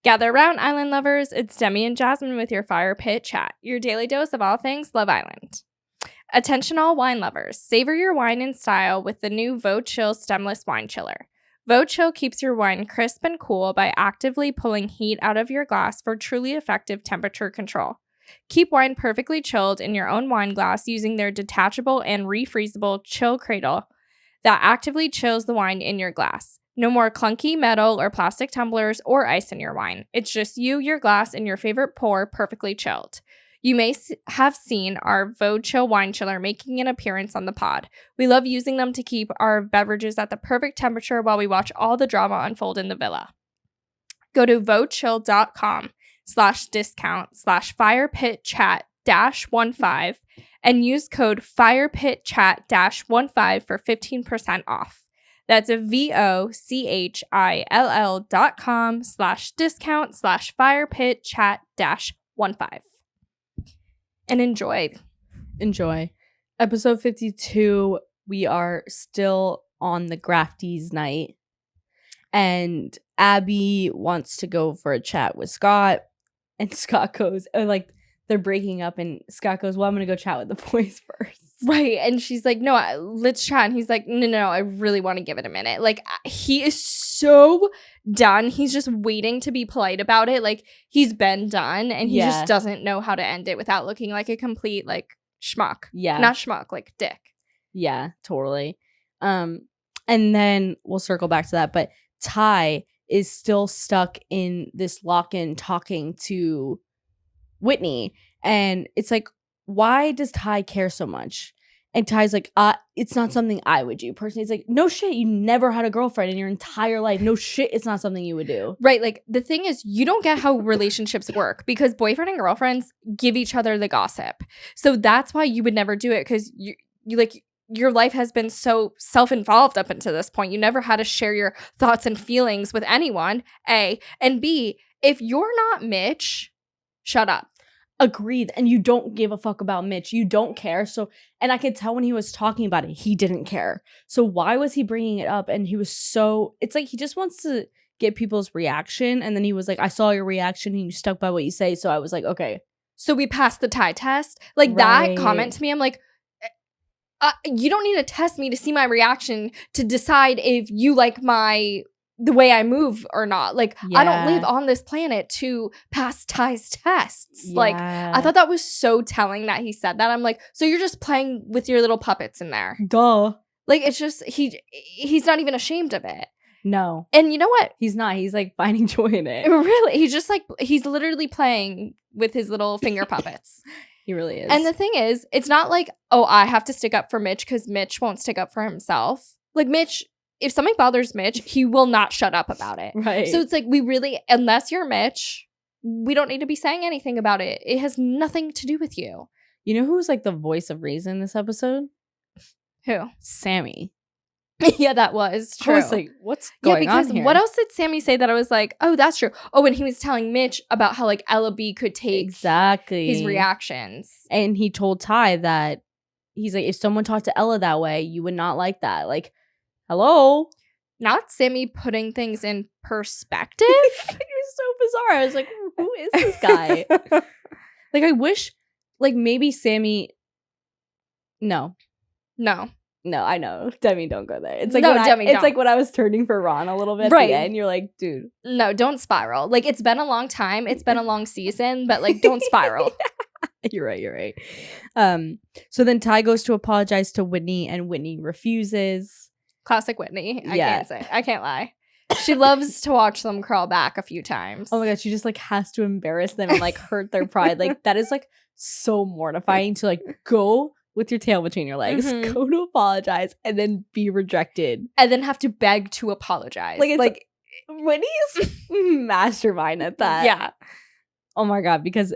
Gather around, Island lovers. It's Demi and Jasmine with your fire pit chat, your daily dose of all things Love Island. Attention all wine lovers. Savor your wine in style with the new Vo Chill Stemless Wine Chiller. Vo Chill keeps your wine crisp and cool by actively pulling heat out of your glass for truly effective temperature control. Keep wine perfectly chilled in your own wine glass using their detachable and refreezable chill cradle that actively chills the wine in your glass. No more clunky metal or plastic tumblers or ice in your wine. It's just you, your glass, and your favorite pour perfectly chilled. You may have seen our Vo Chill Wine Chiller making an appearance on the pod. We love using them to keep our beverages at the perfect temperature while we watch all the drama unfold in the villa. Go to vochill.com/discount/firepitchat-15 and use code firepitchat-15 for 15% off. That's a vochill.com/discount/firepitchat-15. And enjoy. Episode 52, we are still on the Grafties night. And Abby wants to go for a chat with Scott. And Scott goes, they're breaking up. And Scott goes, well, I'm going to go chat with the boys first. Right. And she's like, no, let's chat. And he's like, no, I really want to give it a minute. Like, he is so done. He's just waiting to be polite about it. Like, he's been done. And he just doesn't know how to end it without looking like a complete, like, schmuck. Yeah. Not schmuck, like dick. Yeah, totally. And then we'll circle back to that. But Ty is still stuck in this lock-in talking to Whitney. And it's like, why does Ty care so much? And Ty's like, it's not something I would do personally. It's like, no shit, you never had a girlfriend in your entire life. No shit, it's not something you would do. Right, like, the thing is, you don't get how relationships work because boyfriend and girlfriends give each other the gossip. So that's why you would never do it, because you like, your life has been so self-involved up until this point. You never had to share your thoughts and feelings with anyone, A. And B, if you're not Mitch, shut up. Agreed. And you don't give a fuck about Mitch. You don't care. So, and I could tell when he was talking about it, he didn't care. So why was he bringing it up? And he was so, it's like he just wants to get people's reaction. And then he was like, I saw your reaction and you stuck by what you say. So I was like, okay. So we passed the Ty test. Like, that comment to me, I'm like, you don't need to test me to see my reaction to decide if you like the way I move or not. Like, I don't live on this planet to pass Ty's tests. Yeah. Like, I thought that was so telling that he said that. I'm like, so you're just playing with your little puppets in there. Duh. Like, it's just, he's not even ashamed of it. No. And you know what? He's not. He's like finding joy in it. Really? He's just like, he's literally playing with his little finger puppets. He really is. And the thing is, it's not like, oh, I have to stick up for Mitch because Mitch won't stick up for himself. Like, Mitch, if something bothers Mitch, he will not shut up about it. Right. So it's like, we really, unless you're Mitch, we don't need to be saying anything about it. It has nothing to do with you. You know who's like the voice of reason this episode? Who? Sammy. Yeah, that was true. I was like, what's going on here? What else did Sammy say that I was like, oh, that's true? Oh, when he was telling Mitch about how, like, Ella B could take his reactions. And he told Ty that, he's like, if someone talked to Ella that way, you would not like that. Like, hello? Not Sammy putting things in perspective. It was so bizarre. I was like, who is this guy? Like, I wish, like, maybe Sammy. No, I know. Demi, don't go there. It's like, it's like when I was turning for Ron a little bit at the end. You're like, dude. No, don't spiral. Like, it's been a long time. It's been a long season, but, like, don't spiral. You're right. So then Ty goes to apologize to Whitney, and Whitney refuses. Classic Whitney. I can't lie. She loves to watch them crawl back a few times. Oh my god, she just like has to embarrass them and like hurt their pride. Like, that is like so mortifying to like go with your tail between your legs, go to apologize, and then be rejected, and then have to beg to apologize. Like, it's like Whitney's mastermind at that. Yeah. Oh my god, because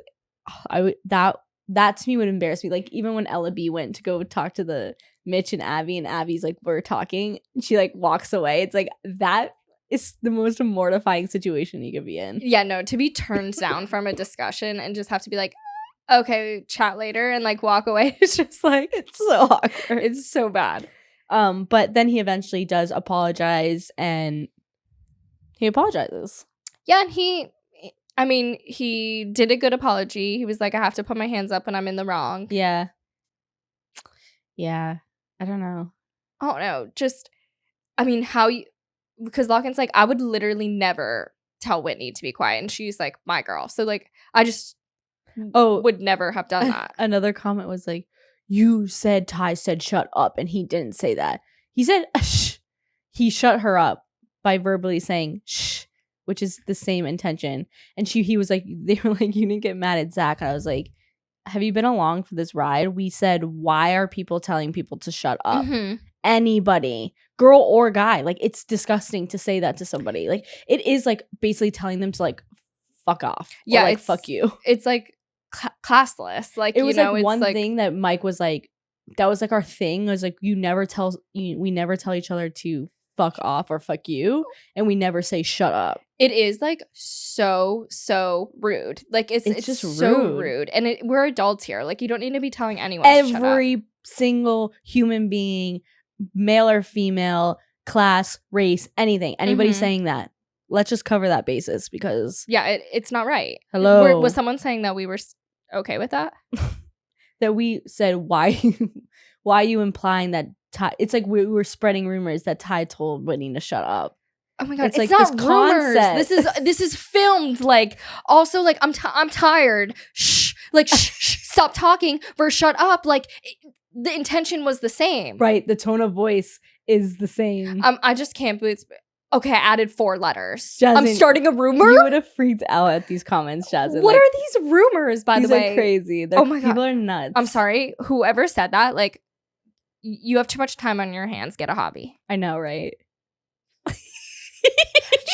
that to me would embarrass me. Like, even when Ella B went to go talk to the Mitch and Abby, and Abby's like, we're talking, and she like walks away. It's like, that is the most mortifying situation you could be in. Yeah, no, to be turned down from a discussion and just have to be like, okay, chat later, and like walk away. It's just like, it's so awkward. It's so bad. But then he eventually does apologize, and he apologizes. Yeah, and he I mean, he did a good apology. He was like, I have to put my hands up when I'm in the wrong. Yeah. Yeah. I don't know. Oh, no. Just, I mean, because Locken's like, I would literally never tell Whitney to be quiet. And she's like, my girl. So, like, I just would never have done that. Another comment was like, you said Ty said shut up, and he didn't say that. He said shh. He shut her up by verbally saying shh, which is the same intention. And he was like, they were like, you didn't get mad at Zach. And I was like, have you been along for this ride? We said, why are people telling people to shut up? Mm-hmm. Anybody, girl or guy. Like, it's disgusting to say that to somebody. Like, it is like basically telling them to like fuck off. Yeah, or, like fuck you. It's like classless. Like, it was you know, like it's one like, thing that Mike was like, that was like our thing. Was like, we never tell each other to fuck off or fuck you, and we never say shut up. It is like so rude. Like it's just so rude. And we're adults here. Like, you don't need to be telling anyone to shut up. Every single human being, male or female, class, race, anything, anybody saying that, let's just cover that basis, because it's not right. Hello. Was someone saying that we were okay with that? That we said, why are you implying that Ty? It's like we were spreading rumors that Ty told Whitney to shut up. Oh my god, it's like not this rumors. concept. This is filmed. Like, also, like, I'm tired. Shh. Like, shh, stop talking versus shut up. Like, the intention was the same. Right. The tone of voice is the same. I just can't believe. Okay, I added 4 letters. Jasmine, I'm starting a rumor? You would have freaked out at these comments, Jasmine. What are these rumors, by the way? These are crazy. Oh my God. People are nuts. I'm sorry. Whoever said that, like, you have too much time on your hands. Get a hobby. I know, right?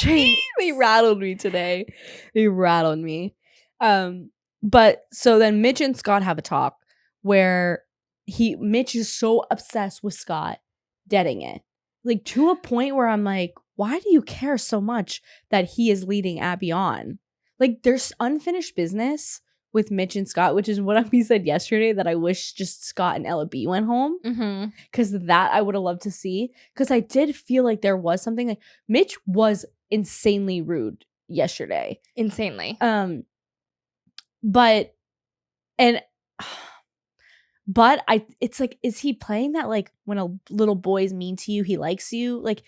They rattled me today. They rattled me. But so then Mitch and Scott have a talk where Mitch is so obsessed with Scott deading it. Like, to a point where I'm like, why do you care so much that he is leading Abby on? Like, there's unfinished business with Mitch and Scott, which is what we said yesterday, that I wish just Scott and Ella B went home. Because that I would have loved to see. Because I did feel like there was something. Like, Mitch was insanely rude yesterday. Insanely. But it's like, is he playing that, like, when a little boy is mean to you, he likes you? Like,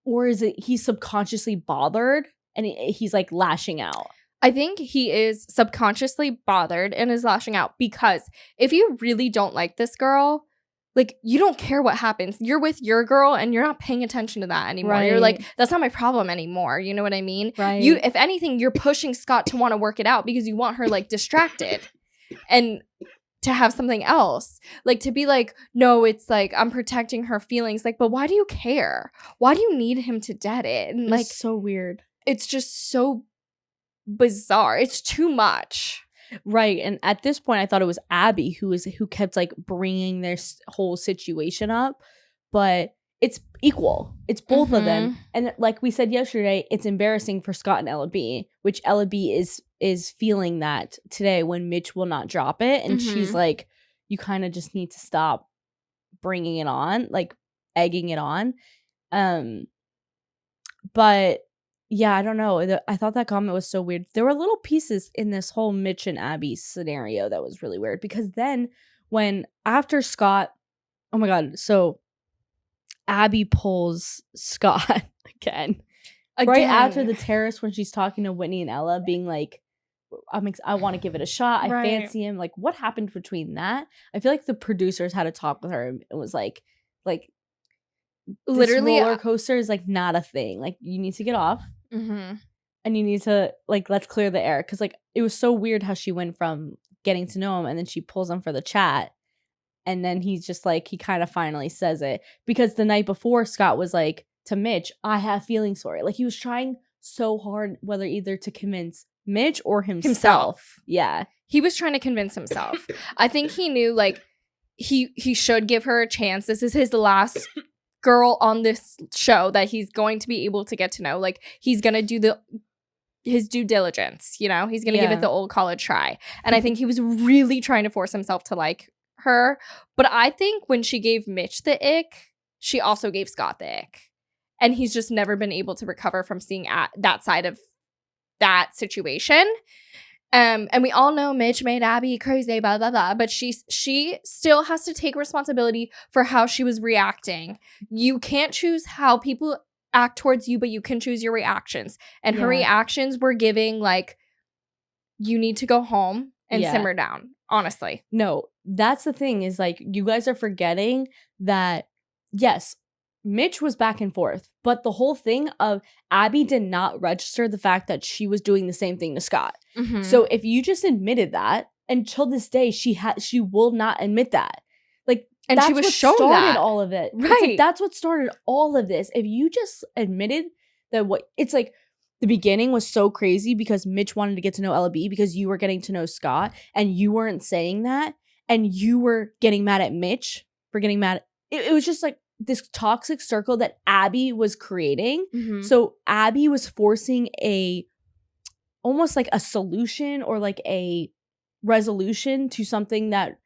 or is it he's subconsciously bothered and he's like lashing out? I think he is subconsciously bothered and is lashing out, because if you really don't like this girl, like, you don't care what happens. You're with your girl and you're not paying attention to that anymore. Right. You're like, that's not my problem anymore. You know what I mean? Right. If anything, you're pushing Scott to want to work it out because you want her, like, distracted and to have something else. Like, to be like, no, it's like, I'm protecting her feelings. Like, but why do you care? Why do you need him to dead it? And, like, it's so weird. It's just so bizarre. It's too much. Right. And at this point, I thought it was Abby who kept, like, bringing their whole situation up, but it's equal. It's both of them. And like we said yesterday, it's embarrassing for Scott and Ella B, which Ella B is feeling that today when Mitch will not drop it. And she's like, you kind of just need to stop bringing it on, like egging it on. But yeah, I don't know. I thought that comment was so weird. There were little pieces in this whole Mitch and Abby scenario that was really weird, because then after Scott, oh my God, so Abby pulls Scott again. Right after the terrace, when she's talking to Whitney and Ella, being like, I want to give it a shot. I fancy him. Like, what happened between that? I feel like the producers had a talk with her and it was like literally roller coaster is like not a thing. Like, you need to get off. And you need to, like, let's clear the air. Because, like, it was so weird how she went from getting to know him and then she pulls him for the chat. And then he's just like, he kind of finally says it. Because the night before, Scott was like to Mitch, I have feelings for it. Like, he was trying so hard, whether either to convince Mitch or himself. Yeah. He was trying to convince himself. I think he knew, like, he should give her a chance. This is his last girl on this show that he's going to be able to get to know. Like, he's gonna do his due diligence, you know? He's gonna give it the old college try. And I think he was really trying to force himself to like her. But I think when she gave Mitch the ick, she also gave Scott the ick. And he's just never been able to recover from seeing that side of that situation. And we all know Mitch made Abby crazy, blah, blah, blah. But she still has to take responsibility for how she was reacting. You can't choose how people act towards you, but you can choose your reactions. And her reactions were giving, like, you need to go home and simmer down, honestly. No, that's the thing is, like, you guys are forgetting that, yes, Mitch was back and forth, but the whole thing of Abby did not register the fact that she was doing the same thing to Scott. Mm-hmm. So if you just admitted that, until this day, she will not admit that. Like, and that's she was what shown started that. all of it. Right. It's like, that's what started all of this. If you just admitted that it's like the beginning was so crazy because Mitch wanted to get to know Ella B because you were getting to know Scott and you weren't saying that and you were getting mad at Mitch for getting mad. It was just like this toxic circle that Abby was creating. Mm-hmm. So Abby was forcing almost like a solution or like a resolution to something that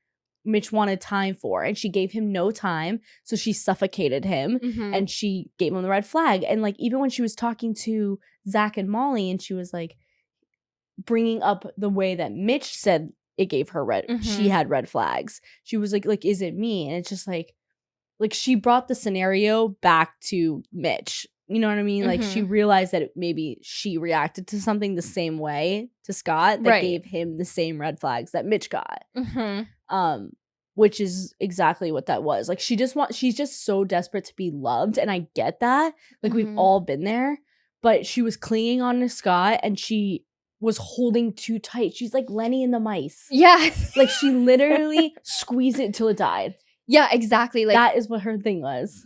Mitch wanted time for, and she gave him no time, so she suffocated him. Mm-hmm. And she gave him the red flag. And like, even when she was talking to Zach and Molly and she was like bringing up the way that Mitch said it gave her she had red flags, she was like is it me? And it's just like she brought the scenario back to Mitch. You know what I mean? Like, she realized that maybe she reacted to something the same way to Scott that gave him the same red flags that Mitch got. Which is exactly what that was. Like, she's just so desperate to be loved, and I get that. Like, we've all been there, but she was clinging on to Scott, and she was holding too tight. She's like Lenny and the mice. Yeah. Like, she literally squeezed it till it died. Yeah, exactly. Like, that is what her thing was.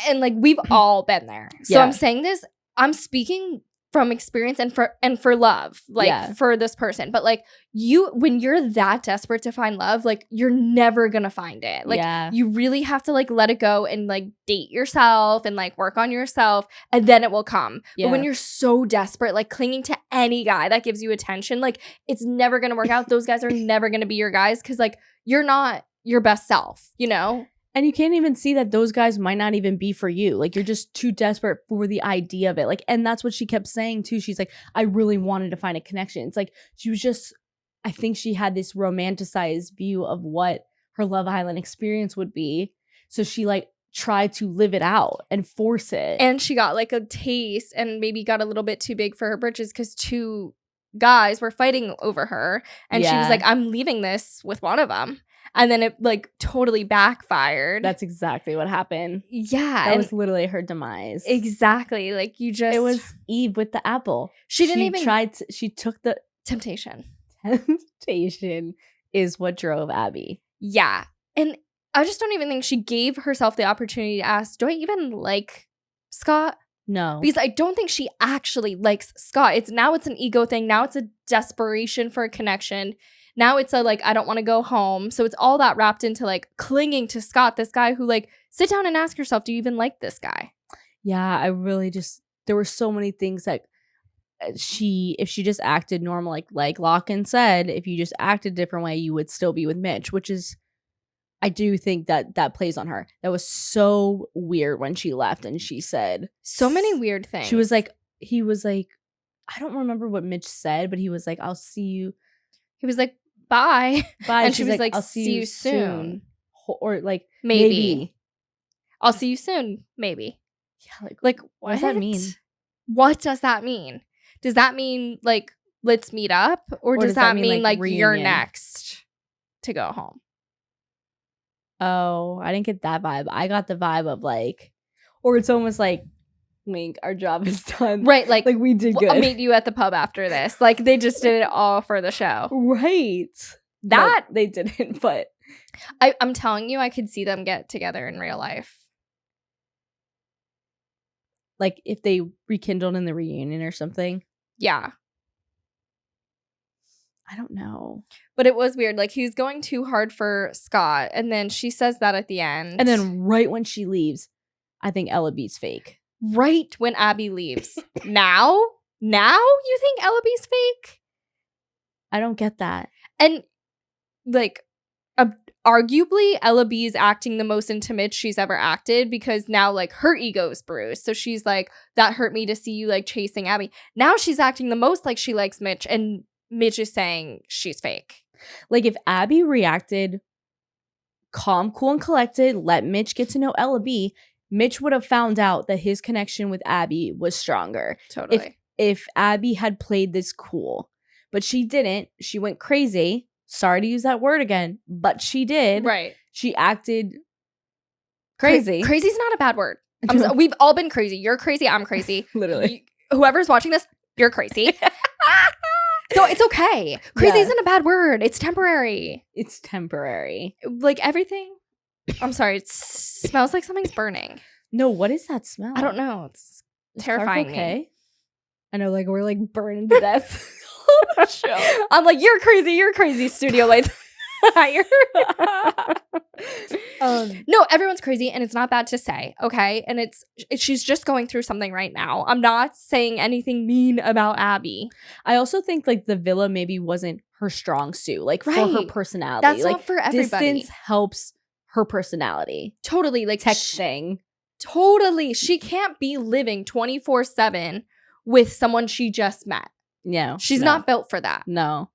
And like, we've all been there. So I'm saying this, I'm speaking from experience and for love, like for this person. But like, when you're that desperate to find love, like, you're never gonna find it. Like, you really have to like let it go and like date yourself and like work on yourself, and then it will come. But when you're so desperate, like clinging to any guy that gives you attention, like, it's never gonna work out. Those guys are never gonna be your guys because like, you're not your best self, you know? And you can't even see that those guys might not even be for you. Like, you're just too desperate for the idea of it. Like, and that's what she kept saying too. She's like, I really wanted to find a connection. It's like, she was just, I think she had this romanticized view of what her Love Island experience would be. So she like tried to live it out and force it. And she got like a taste and maybe got a little bit too big for her britches because 2 guys were fighting over her. And she was like, I'm leaving this with one of them. And then it like totally backfired. That's exactly what happened. Yeah. That was literally her demise. Exactly. Like, it was Eve with the apple. She took the temptation. Temptation is what drove Abby. Yeah. And I just don't even think she gave herself the opportunity to ask, do I even like Scott? No. Because I don't think she actually likes Scott. It's an ego thing. Now it's a desperation for a connection. Now it's like, I don't want to go home. So it's all that wrapped into like clinging to Scott, this guy who like, sit down and ask yourself, do you even like this guy? Yeah, I really there were so many things that if she just acted normal, like Locken said, if you just acted a different way, you would still be with Mitch, which is, I do think that plays on her. That was so weird when she left and she said so many weird things. He was like, I don't remember what Mitch said, but he was like, I'll see you. He was like, bye. And she was like, I'll see you soon. Or like, maybe. I'll see you soon. Maybe. Yeah. Like what does that mean? What does that mean? Does that mean like, let's meet up? Or does that mean like you're next to go home? Oh, I didn't get that vibe. I got the vibe of like, or it's almost like, wink, our job is done. Right, like we did good. I'll meet you at the pub after this. Like, they just did it all for the show. Right. That they didn't, but I'm telling you, I could see them get together in real life. Like, if they rekindled in the reunion or something. Yeah. I don't know. But it was weird. Like, he was going too hard for Scott. And then she says that at the end. And then right when she leaves, I think Ella B's fake. Right when Abby leaves. Now you think Ella B's fake? I don't get that. And like arguably Ella B is acting the most into Mitch she's ever acted, because now like her ego's bruised. So she's like, that hurt me to see you like chasing Abby. Now she's acting the most like she likes Mitch, and Mitch is saying she's fake. Like if Abby reacted calm, cool, and collected, let Mitch get to know Ella B, Mitch would have found out that his connection with Abby was stronger. Totally. If Abby had played this cool, but she didn't. She went crazy. Sorry to use that word again, but she did. Right. She acted crazy. Crazy's not a bad word. We've all been crazy. You're crazy. I'm crazy. Literally. Whoever's watching this, you're crazy. So it's okay. Crazy isn't a bad word. It's temporary. It's temporary. Like everything. I'm sorry. It smells like something's burning. No, what is that smell? I don't know. It's Is terrifying. Clark okay? Me. I know, like we're like burning to death. I'm like, you're crazy. You're crazy. Studio lights higher. No, everyone's crazy, and it's not bad to say, okay? And she's just going through something right now. I'm not saying anything mean about Abby. I also think like the villa maybe wasn't her strong suit, like for her personality. That's like, not for everybody. Distance helps her personality. Totally, like texting. Totally, she can't be living 24/7 with someone she just met. Yeah, she's not built for that. No.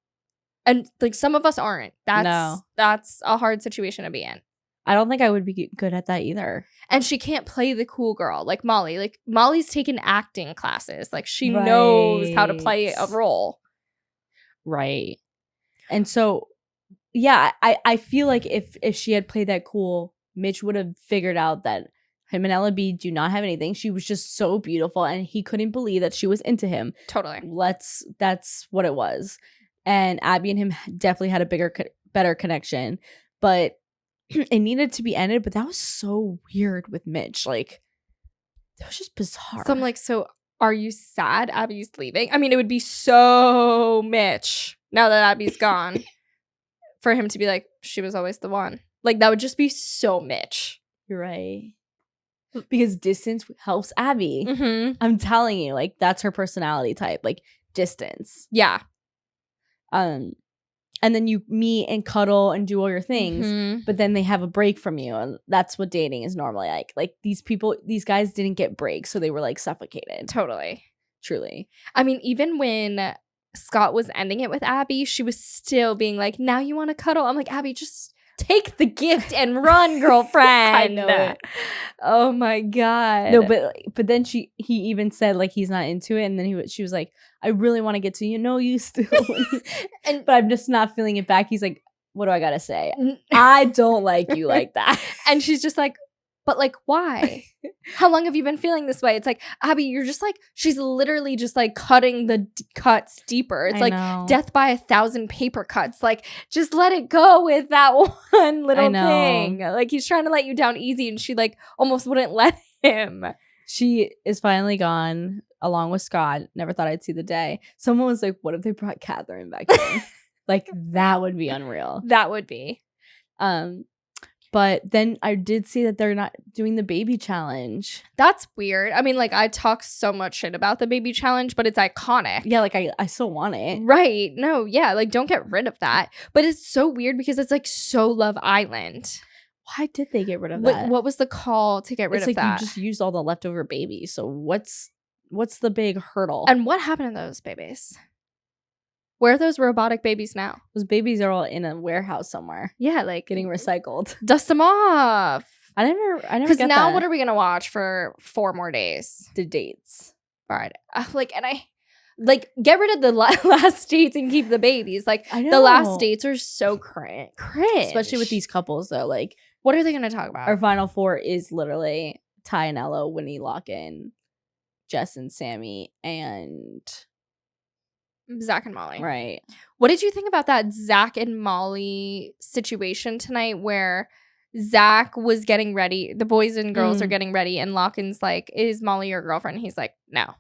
And like some of us aren't. That's a hard situation to be in. I don't think I would be good at that either. And she can't play the cool girl like Molly. Like Molly's taken acting classes. Like she knows how to play a role. Right. And so, yeah, I feel like if she had played that cool, Mitch would have figured out that him and Ella B do not have anything. She was just so beautiful, and he couldn't believe that she was into him. Totally. That's what it was. And Abby and him definitely had a better connection, but it needed to be ended. But that was so weird with Mitch. Like, that was just bizarre. So I'm like, so are you sad Abby's leaving? I mean, it would be so Mitch now that Abby's gone for him to be like, she was always the one. Like, that would just be so Mitch. You're right. Because distance helps Abby. Mm-hmm. I'm telling you, like, that's her personality type. Like, distance. Yeah. And then you meet and cuddle and do all your things, but then they have a break from you, and that's what dating is normally like. Like these guys didn't get breaks, so they were like suffocated. Totally. Truly. I mean, even when Scott was ending it with Abby, she was still being like, now you want to cuddle? I'm like, Abby, just take the gift and run, girlfriend. I know it. Oh my God. No, but then he even said like he's not into it, and then she was like, I really want to get to know you still, but I'm just not feeling it back. He's like, what do I gotta say? I don't like you like that. And she's just like, but like, why? How long have you been feeling this way? It's like, Abby, you're just like, she's literally just like cutting the cuts deeper. It's like death by 1,000 paper cuts. Like, just let it go with that one little thing. Like, he's trying to let you down easy, and she like almost wouldn't let him. She is finally gone along with Scott. Never thought I'd see the day. Someone was like, what if they brought Catherine back in? Like, that would be unreal. That would be. But then I did see that they're not doing the baby challenge. That's weird. I mean, like, I talk so much shit about the baby challenge, but it's iconic. Yeah, like, I still want it. Right. No, yeah, like, don't get rid of that. But it's so weird because it's, like, so Love Island. Why did they get rid of that? What was the call to get rid of that? You just used all the leftover babies. So what's the big hurdle? And what happened to those babies? Where are those robotic babies now? Those babies are all in a warehouse somewhere. Yeah, like getting recycled. Dust them off. I never. Because now, what are we gonna watch for 4 more days? The dates. All right. And I like get rid of the last dates and keep the babies. Like the last dates are so cringe, especially with these couples though. Like, what are they gonna talk about? Our final 4 is literally Ty and Ella, Winnie Lock-in, Jess and Sammy, and Zach and Molly. Right. What did you think about that Zach and Molly situation tonight where Zach was getting ready, the boys and girls are getting ready, and Lock-in's like, is Molly your girlfriend? He's like, no.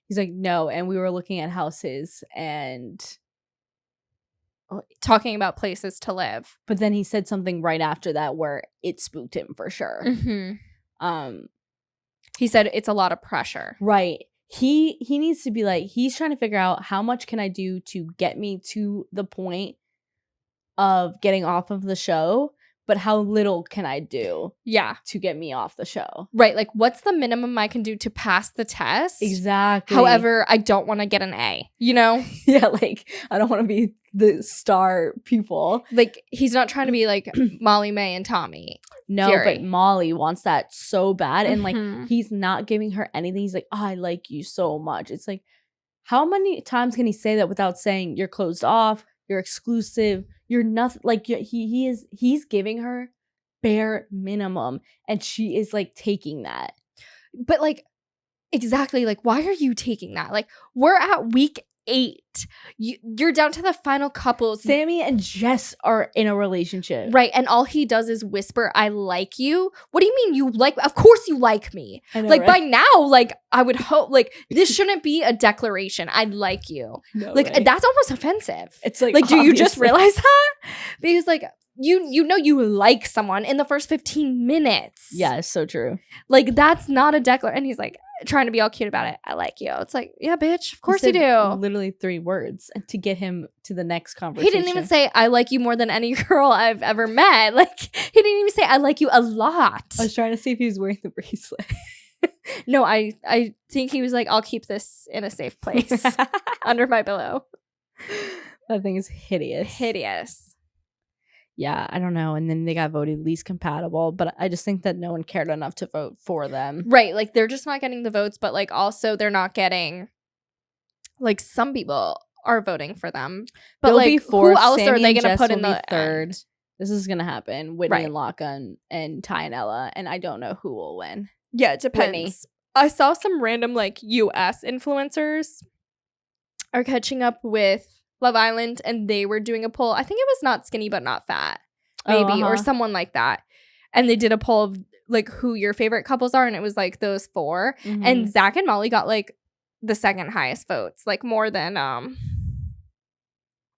He's like, no. And we were looking at houses and talking about places to live. But then he said something right after that where it spooked him for sure. Mm-hmm. He said it's a lot of pressure. Right. He needs to be like, he's trying to figure out how much can I do to get me to the point of getting off of the show, but how little can I do Yeah. to get me off the show? Right. Like, what's the minimum I can do to pass the test? Exactly. However, I don't want to get an A, you know? Yeah, like, I don't want to be the star pupil. Like, he's not trying to be like Molly May and Tommy. No, Fury. but Molly wants that so bad. And like, Mhm. he's not giving her anything. He's like, oh, I like you so much. It's like, how many times can he say that without saying you're closed off, you're exclusive, you're nothing? Like, he's giving her bare minimum, and she is like taking that. But like, exactly, like, why are you taking that? Like, we're at week 8. You're down to the final couples. Sammy and Jess are in a relationship. Right, and all he does is whisper, I like you. What do you mean you like? Of course you like me. I know, Like, right? by now, like, I would hope, like, this shouldn't be a declaration. I like you. No, Like, right? that's almost offensive. It's like, Like, do you just obviously. realize that? Because, like, you know you like someone in the first 15 minutes. Yeah, it's so true. Like, that's not a declaration. And he's like, trying to be all cute about it. I like you. It's like, yeah, bitch, of course you He said do. Literally 3 words to get him to the next He conversation. didn't even say, I like you more than any girl I've ever met. Like, he didn't even say, I like you a lot. I was trying to see if he was wearing the bracelet. No, I think he was like, I'll keep this in a safe place under my pillow. That thing is hideous. Hideous. Yeah, I don't know. And then they got voted least compatible, but I just think that no one cared enough to vote for them. Right. Like, they're just not getting the votes, but like, also they're not getting, like, some people are voting for them. But They'll like, be who fourth, else are Sammy they and going to Jess put will in be the third? end? This is gonna happen. Whitney Right. and Locke and Ty and Ella, and I don't know who will win. Yeah, it depends. Whitney. I saw some random like US influencers are catching up with Love Island, and they were doing a poll. I think it was Not Skinny But Not Fat, maybe, or someone like that. And they did a poll of like who your favorite couples are, and it was like those 4. Mhm. And Zach and Molly got like the second highest votes, like more than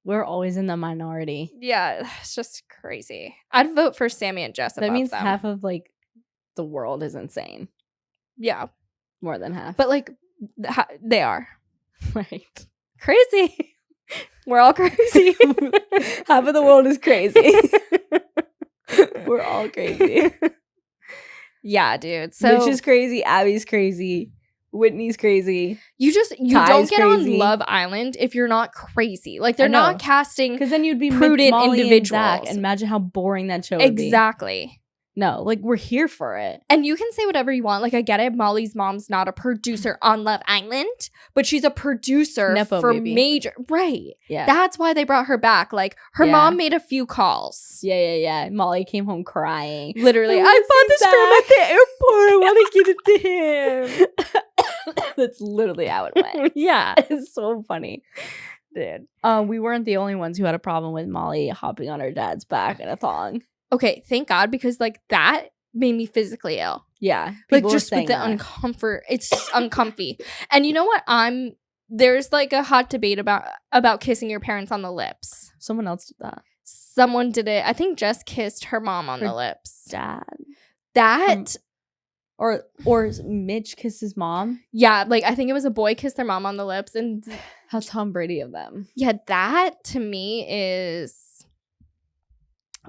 we're always in the minority. yeah, it's just crazy. I'd vote for Sammy and Jess. That above means them. half of like the world is insane. Yeah, More than half. but like they are right. crazy. We're all crazy. Half of the world is crazy. We're all crazy. Yeah, dude. So Mitch is crazy. Abby's crazy. Whitney's crazy. you Ty's don't get crazy. on Love Island if you're not crazy. Like, I they're not know. casting Because then you'd be prudent Molly individuals. And Zach, and imagine how boring that show would be. exactly. No, like we're here for it. And you can say whatever you want. Like, I get it. Molly's mom's not a producer on Love Island, but she's a producer Nepo for baby. major. Right. Yeah. That's why they brought her back. Like, her Yeah. mom made a few calls. yeah. Molly came home crying. Literally, I I wanna bought see this for him at the airport. I want to give it to him. That's literally how it went. Yeah. It's so funny. Dude. We weren't the only ones who had a problem with Molly hopping on her dad's back in a thong. Okay, thank God, because like that made me physically ill. Yeah. Like, people were just with saying the that. uncomfort. It's uncomfy. And you know what? There's like a hot debate about kissing your parents on the lips. Someone else did that. Someone did it. I think Jess kissed her mom on Her the lips. Dad. That Or Mitch kissed his mom. yeah, like I think it was a boy kissed their mom on the lips, and How Tom Brady of them. yeah, that to me is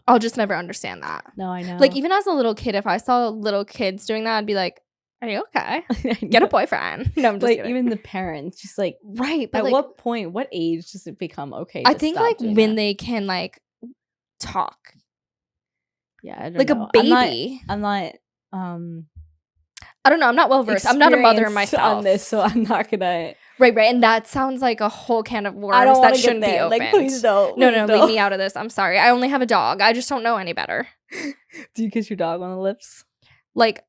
I'll just never understand that. No, I know. Like, even as a little kid, if I saw little kids doing that, I'd be like, "Are you okay? Get a boyfriend." No, I'm just like kidding. even the parents, just like Right, but at like, what point, what age does it become okay? I to think stop like doing when that? they can like talk, yeah, I don't like know. a baby. I'm not I don't know. I'm not well versed. I'm not a mother experienced myself. on this, so I'm not gonna. Right, and that sounds like a whole can of worms I don't that want to shouldn't get be there. opened. Like, please don't. No, please leave don't. me out of this. I'm sorry. I only have a dog. I just don't know any better. Do you kiss your dog on the lips? Like,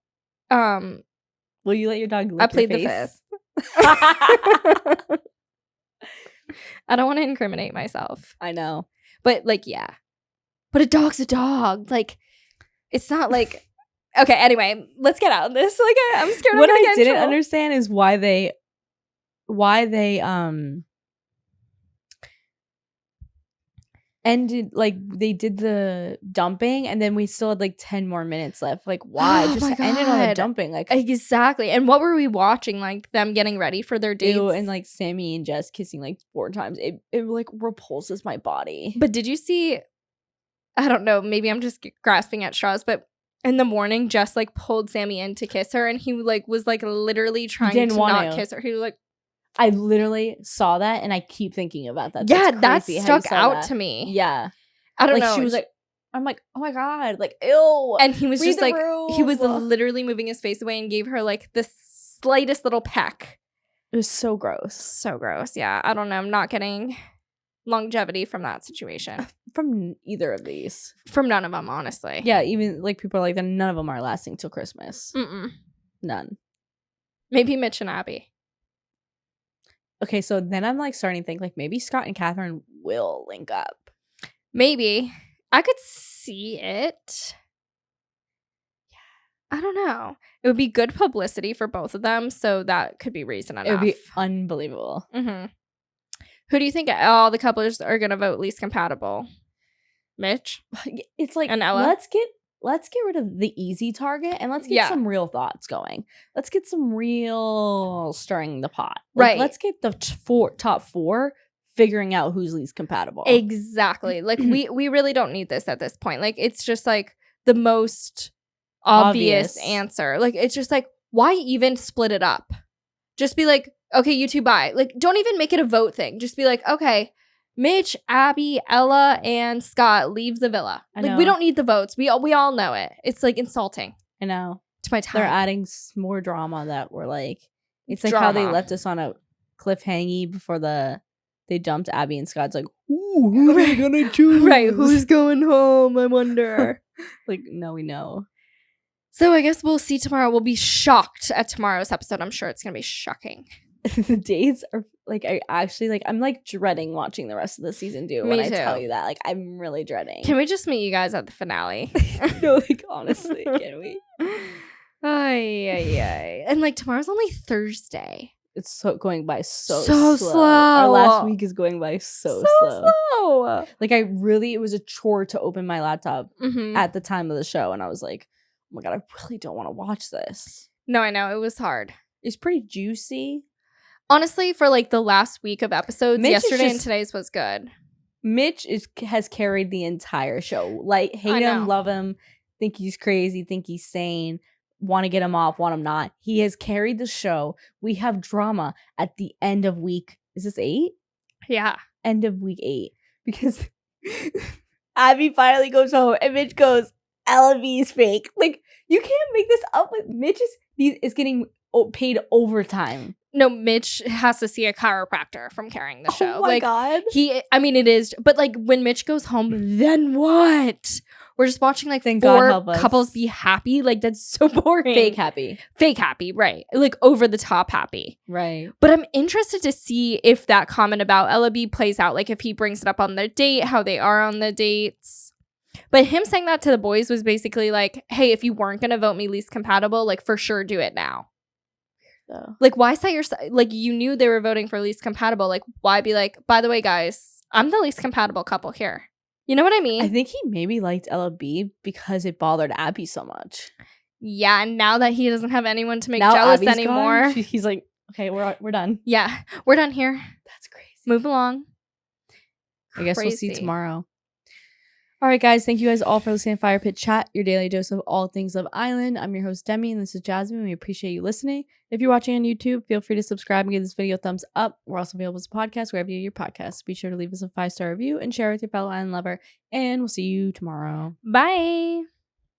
Will you let your dog lick I plead your the face? fifth. I don't want to incriminate myself, I know. but like, yeah. But a dog's a dog. Like, it's not like. Okay. Anyway, let's get out of this. Like, I'm scared. What I'm gonna I get in didn't trouble. understand is why they ended, like they did the dumping and then we still had like 10 more minutes left. Like, why? Oh Just my end it on the God. dumping. Like, Exactly. And what were we watching? Like them getting ready for their dates. ew, and like Sammy and Jess kissing like 4 times. It like repulses my body. But did you see I don't know, maybe I'm just grasping at straws, but in the morning, Jess like pulled Sammy in to kiss her, and he like was like literally trying to not kiss her. He was like, I literally saw that, and I keep thinking about that. Yeah, that stuck out to me. Yeah, I don't know. She was like, I'm like, oh my god, like ew. And he was just like, he was literally moving his face away and gave her like the slightest little peck. It was so gross. So gross. Yeah, I don't know. I'm not getting longevity from that situation. From either of these. From none of them, honestly. Yeah, even like people are like, none of them are lasting till Christmas. None. Maybe Mitch and Abby. Okay, so then I'm like starting to think like maybe Scott and Catherine will link up. Maybe. I could see it. Yeah. I don't know. It would be good publicity for both of them, so that could be reason enough. It would be unbelievable. Who do you think all the couples are going to vote least compatible? Mitch? It's like, and Ella? Let's get rid of the easy target and let's get some real thoughts going. Let's get some real stirring the pot. Like, let's get the top four figuring out who's least compatible. Exactly. Like we really don't need this at this point. Like it's just like the most obvious answer. Like it's just like, why even split it up? Just be like, okay, you two bye. Like don't even make it a vote thing. Just be like, okay, Mitch, Abby, Ella, and Scott leave the villa. Like we don't need the votes. We all know it. It's like insulting. I know. To my time. They're adding more drama that we're like, it's like how they left us on a cliffhanger before they dumped Abi and Scott's like, ooh, who are we gonna choose? Right, who's going home? I wonder. Like, no, we know. So I guess we'll see tomorrow. We'll be shocked at tomorrow's episode. I'm sure it's gonna be shocking. The dates are like, I actually like, I'm like dreading watching the rest of the season when I tell you that. Like, I'm really dreading. Can we just meet you guys at the finale? No, like honestly, can we? Ay. And like tomorrow's only Thursday. It's going by so slow. Our last week is going by so slow. Like it was a chore to open my laptop at the time of the show. And I was like, oh my God, I really don't want to watch this. No, I know. It was hard. It's pretty juicy. Honestly, for like the last week of episodes, yesterday and today's was good. Mitch has carried the entire show. Like, hate him, love him, think he's crazy, think he's sane, want to get him off, want him not. He has carried the show. We have drama at the end of week. Is this 8? Yeah. End of week 8. Because Abby finally goes home and Mitch goes, LB's fake. Like, you can't make this up. Mitch is getting paid overtime. No, Mitch has to see a chiropractor from carrying the show. Oh my God. It is. But like when Mitch goes home, then what? We're just watching like four couples be happy. Like that's so boring. Fake happy, right? Like over the top happy, right? But I'm interested to see if that comment about LB plays out. Like if he brings it up on their date, how they are on the dates. But him saying that to the boys was basically like, hey, if you weren't gonna vote me least compatible, like for sure do it now. Like why say like you knew they were voting for least compatible? Like why be like, by the way, guys, I'm the least compatible couple here. You know what I mean? I think he maybe liked LB because it bothered Abby so much. Yeah, and now that he doesn't have anyone to make jealous Abby's anymore, he's like, okay, we're done. Yeah, we're done here. That's crazy. Move along. I guess we'll see tomorrow. All right, guys. Thank you guys all for listening to Fire Pit Chat, your daily dose of all things Love Island. I'm your host, Demi, and this is Jasmine. We appreciate you listening. If you're watching on YouTube, feel free to subscribe and give this video a thumbs up. We're also available as a podcast wherever you get your podcasts. Be sure to leave us a 5-star review and share with your fellow island lover. And we'll see you tomorrow. Bye.